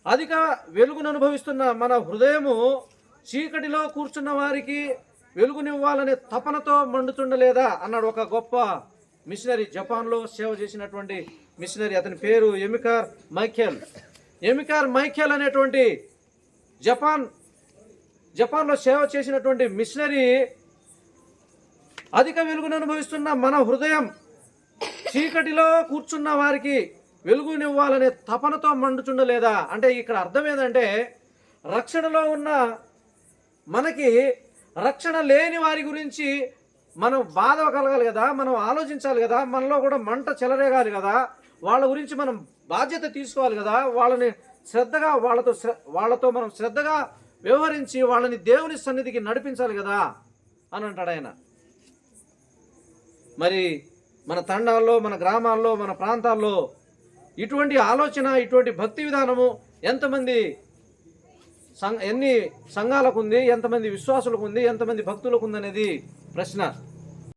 అధిక వెలుగును అనుభవిస్తున్న మన హృదయము చీకటిలో కూర్చున్న వారికి వెలుగునివ్వాలనే తపనతో మండుతుండలేదా అన్నాడు ఒక గొప్ప మిషనరీ, జపాన్లో సేవ చేసినటువంటి మిషనరీ. అతని పేరు ఎమికార్ మైఖేల్ అనేటువంటి జపాన్లో సేవ చేసినటువంటి మిషనరీ అధిక వెలుగును అనుభవిస్తున్న మన హృదయం చీకటిలో కూర్చున్న వారికి వెలుగునివ్వాలనే తపనతో మండుచుండలేదా అంటే ఇక్కడ అర్థం ఏంటంటే, రక్షణలో ఉన్న మనకి రక్షణ లేని వారి గురించి మనం బాధ కలగాలి కదా, మనం ఆలోచించాలి కదా, మనలో కూడా మంట చెలరేగాలి కదా, వాళ్ళ గురించి మనం బాధ్యత తీసుకోవాలి కదా, వాళ్ళని శ్రద్ధగా వాళ్ళతో మనం శ్రద్ధగా వ్యవహరించి వాళ్ళని దేవుని సన్నిధికి నడిపించాలి కదా అని అంటాడు ఆయన. మరి మన తండాల్లో, మన గ్రామాల్లో, మన ప్రాంతాల్లో ఇటువంటి ఆలోచన, ఇటువంటి భక్తి విధానము ఎన్ని సంఘాలకు ఉంది, ఎంతమంది విశ్వాసులకు ఉంది, ఎంతమంది భక్తులకు ఉంది అనేది ప్రశ్న.